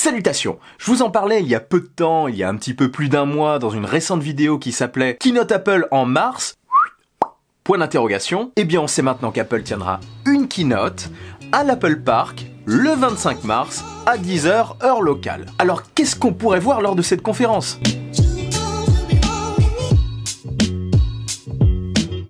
Salutations! Je vous en parlais il y a peu de temps, il y a un petit peu plus d'un mois, dans une récente vidéo qui s'appelait Keynote Apple en mars. Point d'interrogation. Eh bien, on sait maintenant qu'Apple tiendra une keynote à l'Apple Park le 25 mars à 10h heure locale. Alors, qu'est-ce qu'on pourrait voir lors de cette conférence ?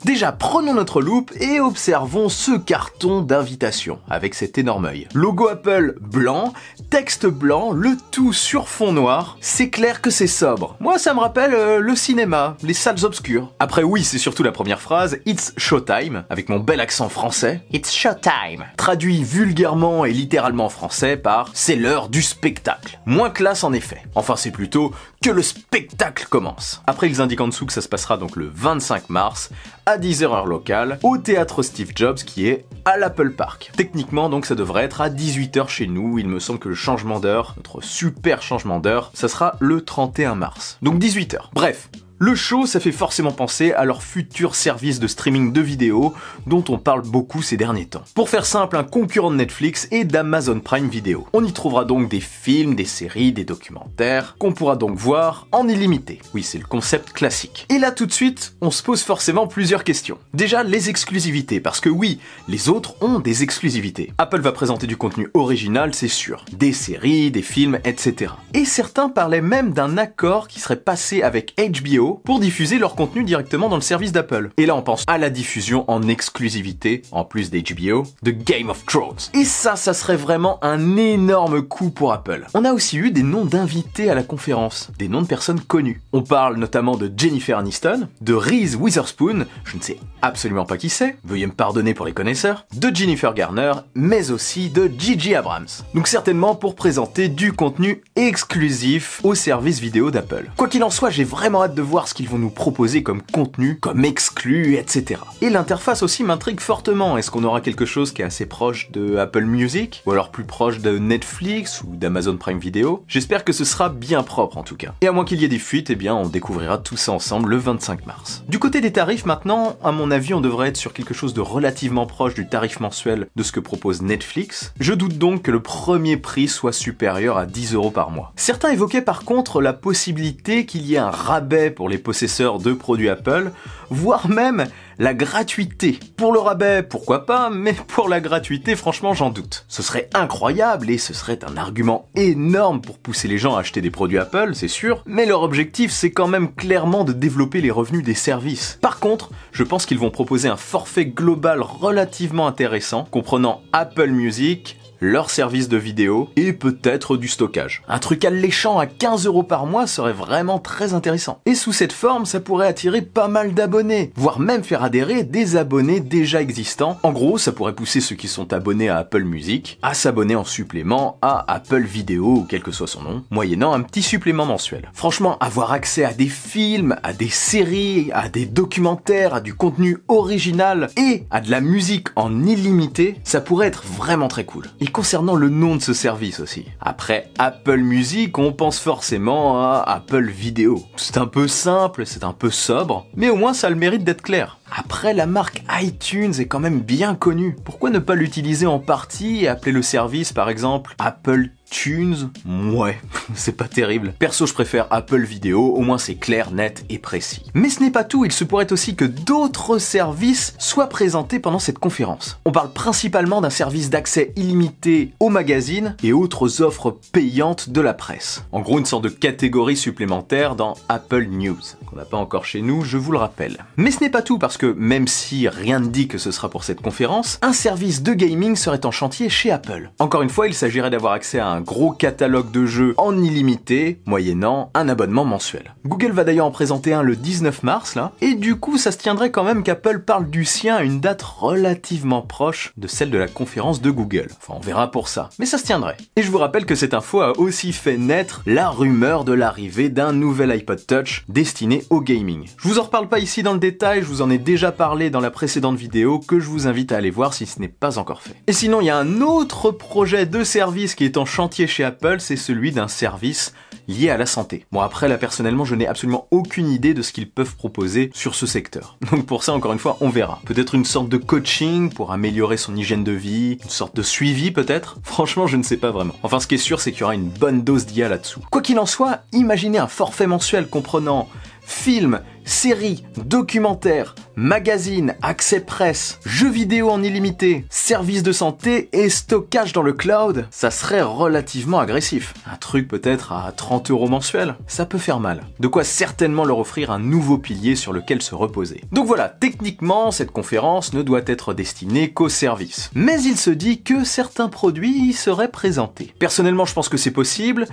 Déjà, prenons notre loupe et observons ce carton d'invitation avec cet énorme œil. Logo Apple blanc, texte blanc, le tout sur fond noir. C'est clair que c'est sobre. Moi, ça me rappelle le cinéma, les salles obscures. Après, oui, c'est surtout la première phrase, It's showtime, avec mon bel accent français. It's showtime. Traduit vulgairement et littéralement en français par c'est l'heure du spectacle. Moins classe en effet. Enfin, c'est plutôt que le spectacle commence. Après, ils indiquent en dessous que ça se passera donc le 25 mars à 10h heure locale, au théâtre Steve Jobs qui est à l'Apple Park. Techniquement, donc, ça devrait être à 18h chez nous. Il me semble que le changement d'heure, notre super changement d'heure, ça sera le 31 mars. Donc 18h. Bref. Le show, ça fait forcément penser à leur futur service de streaming de vidéos dont on parle beaucoup ces derniers temps. Pour faire simple, un concurrent de Netflix et d'Amazon Prime Video. On y trouvera donc des films, des séries, des documentaires qu'on pourra donc voir en illimité. Oui, c'est le concept classique. Et là tout de suite, on se pose forcément plusieurs questions. Déjà, les exclusivités, parce que oui, les autres ont des exclusivités. Apple va présenter du contenu original, c'est sûr. Des séries, des films, etc. Et certains parlaient même d'un accord qui serait passé avec HBO pour diffuser leur contenu directement dans le service d'Apple. Et là on pense à la diffusion en exclusivité, en plus d'HBO, de Game of Thrones. Et ça serait vraiment un énorme coup pour Apple. On a aussi eu des noms d'invités à la conférence, des noms de personnes connues. On parle notamment de Jennifer Aniston, de Reese Witherspoon, je ne sais absolument pas qui c'est, veuillez me pardonner pour les connaisseurs, de Jennifer Garner, mais aussi de J.J. Abrams. Donc certainement pour présenter du contenu exclusif au service vidéo d'Apple. Quoi qu'il en soit, j'ai vraiment hâte de voir ce qu'ils vont nous proposer comme contenu, comme exclus, etc. Et l'interface aussi m'intrigue fortement. Est-ce qu'on aura quelque chose qui est assez proche de Apple Music, ou alors plus proche de Netflix ou d'Amazon Prime Video? J'espère que ce sera bien propre en tout cas. Et à moins qu'il y ait des fuites, eh bien on découvrira tout ça ensemble le 25 mars. Du côté des tarifs maintenant, à mon avis on devrait être sur quelque chose de relativement proche du tarif mensuel de ce que propose Netflix. Je doute donc que le premier prix soit supérieur à 10€ par mois. Certains évoquaient par contre la possibilité qu'il y ait un rabais pour les possesseurs de produits Apple, voire même la gratuité. Pour le rabais, pourquoi pas, mais pour la gratuité, franchement, j'en doute. Ce serait incroyable et ce serait un argument énorme pour pousser les gens à acheter des produits Apple, c'est sûr, mais leur objectif, c'est quand même clairement de développer les revenus des services. Par contre, je pense qu'ils vont proposer un forfait global relativement intéressant, comprenant Apple Music, leur service de vidéo et peut-être du stockage. Un truc alléchant à 15€ par mois serait vraiment très intéressant. Et sous cette forme, ça pourrait attirer pas mal d'abonnés, voire même faire adhérer des abonnés déjà existants. En gros, ça pourrait pousser ceux qui sont abonnés à Apple Music à s'abonner en supplément à Apple Vidéo ou quel que soit son nom, moyennant un petit supplément mensuel. Franchement, avoir accès à des films, à des séries, à des documentaires, à du contenu original et à de la musique en illimité, ça pourrait être vraiment très cool. Et concernant le nom de ce service aussi. Après Apple Music, on pense forcément à Apple Vidéo. C'est un peu simple, c'est un peu sobre, mais au moins ça a le mérite d'être clair. Après, la marque iTunes est quand même bien connue. Pourquoi ne pas l'utiliser en partie et appeler le service par exemple Apple Tunes? Ouais, c'est pas terrible. Perso, je préfère Apple Vidéo, au moins c'est clair, net et précis. Mais ce n'est pas tout, il se pourrait aussi que d'autres services soient présentés pendant cette conférence. On parle principalement d'un service d'accès illimité aux magazines et autres offres payantes de la presse. En gros, une sorte de catégorie supplémentaire dans Apple News, qu'on n'a pas encore chez nous, je vous le rappelle. Mais ce n'est pas tout, parce que même si rien ne dit que ce sera pour cette conférence, un service de gaming serait en chantier chez Apple. Encore une fois, il s'agirait d'avoir accès à un gros catalogue de jeux en illimité, moyennant un abonnement mensuel. Google va d'ailleurs en présenter un le 19 mars, là, et du coup ça se tiendrait quand même qu'Apple parle du sien à une date relativement proche de celle de la conférence de Google. Enfin, on verra pour ça, mais ça se tiendrait. Et je vous rappelle que cette info a aussi fait naître la rumeur de l'arrivée d'un nouvel iPod Touch destiné au gaming. Je vous en reparle pas ici dans le détail, je vous en ai déjà parlé dans la précédente vidéo que je vous invite à aller voir si ce n'est pas encore fait. Et sinon, il y a un autre projet de service qui est en chantier chez Apple, c'est celui d'un service lié à la santé. Bon, après, là, personnellement, je n'ai absolument aucune idée de ce qu'ils peuvent proposer sur ce secteur. Donc pour ça, encore une fois, on verra. Peut-être une sorte de coaching pour améliorer son hygiène de vie, une sorte de suivi peut-être. Franchement, je ne sais pas vraiment. Enfin, ce qui est sûr, c'est qu'il y aura une bonne dose d'IA là-dessous. Quoi qu'il en soit, imaginez un forfait mensuel comprenant films, séries, documentaires, magazines, accès presse, jeux vidéo en illimité, services de santé et stockage dans le cloud, ça serait relativement agressif. Un truc peut-être à 30 € mensuel, ça peut faire mal. De quoi certainement leur offrir un nouveau pilier sur lequel se reposer. Donc voilà, techniquement, cette conférence ne doit être destinée qu'aux services. Mais il se dit que certains produits y seraient présentés. Personnellement, je pense que c'est possible.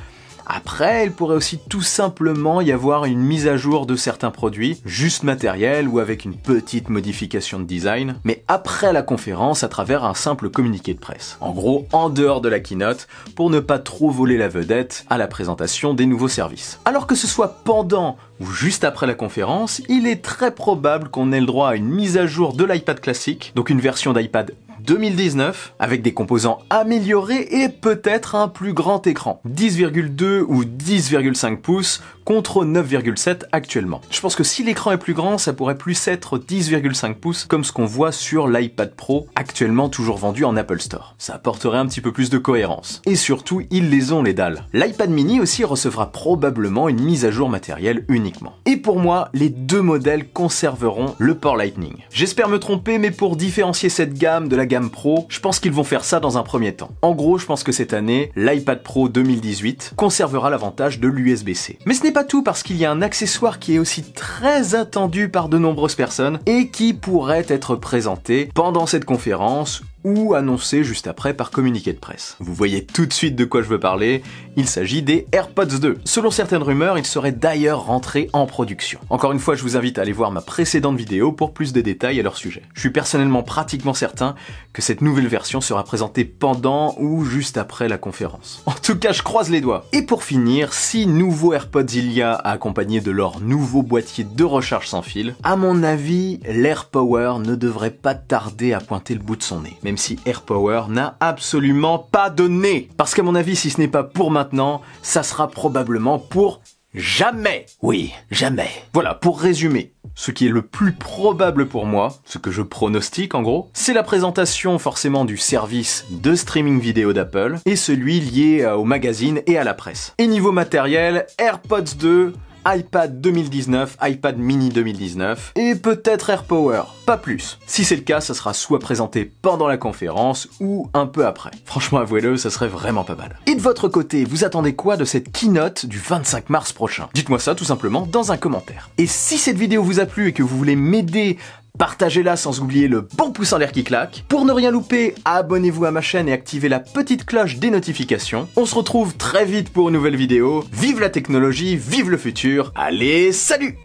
Après, il pourrait aussi tout simplement y avoir une mise à jour de certains produits, juste matériel ou avec une petite modification de design, mais après la conférence à travers un simple communiqué de presse. En gros, en dehors de la keynote, pour ne pas trop voler la vedette à la présentation des nouveaux services. Alors que ce soit pendant ou juste après la conférence, il est très probable qu'on ait le droit à une mise à jour de l'iPad classique, donc une version d'iPad 2019, avec des composants améliorés et peut-être un plus grand écran. 10,2 ou 10,5 pouces contre 9,7 actuellement. Je pense que si l'écran est plus grand, ça pourrait plus être 10,5 pouces comme ce qu'on voit sur l'iPad Pro, actuellement toujours vendu en Apple Store. Ça apporterait un petit peu plus de cohérence. Et surtout, ils les ont les dalles. L'iPad mini aussi recevra probablement une mise à jour matérielle uniquement. Et pour moi, les deux modèles conserveront le port Lightning. J'espère me tromper, mais pour différencier cette gamme de la gamme Pro, je pense qu'ils vont faire ça dans un premier temps. En gros, je pense que cette année, l'iPad Pro 2018 conservera l'avantage de l'USB-C. Mais ce n'est pas tout, parce qu'il y a un accessoire qui est aussi très attendu par de nombreuses personnes et qui pourrait être présenté pendant cette conférence ou annoncé juste après par communiqué de presse. Vous voyez tout de suite de quoi je veux parler, il s'agit des AirPods 2. Selon certaines rumeurs, ils seraient d'ailleurs rentrés en production. Encore une fois, je vous invite à aller voir ma précédente vidéo pour plus de détails à leur sujet. Je suis personnellement pratiquement certain que cette nouvelle version sera présentée pendant ou juste après la conférence. En tout cas, je croise les doigts. Et pour finir, 6 nouveaux AirPods il y a accompagnés de leur nouveau boîtier de recharge sans fil, à mon avis, l'AirPower ne devrait pas tarder à pointer le bout de son nez. Même si AirPower n'a absolument pas de nez. Parce qu'à mon avis, si ce n'est pas pour maintenant, ça sera probablement pour jamais. Oui, jamais. Voilà, pour résumer, ce qui est le plus probable pour moi, ce que je pronostique en gros, c'est la présentation forcément du service de streaming vidéo d'Apple et celui lié au magazine et à la presse. Et niveau matériel, AirPods 2, iPad 2019, iPad mini 2019 et peut-être AirPower, pas plus. Si c'est le cas, ça sera soit présenté pendant la conférence ou un peu après. Franchement, avouez-le, ça serait vraiment pas mal. Et de votre côté, vous attendez quoi de cette keynote du 25 mars prochain? Dites-moi ça tout simplement dans un commentaire. Et si cette vidéo vous a plu et que vous voulez m'aider, partagez-la sans oublier le bon pouce en l'air qui claque. Pour ne rien louper, abonnez-vous à ma chaîne et activez la petite cloche des notifications. On se retrouve très vite pour une nouvelle vidéo. Vive la technologie, vive le futur. Allez, salut!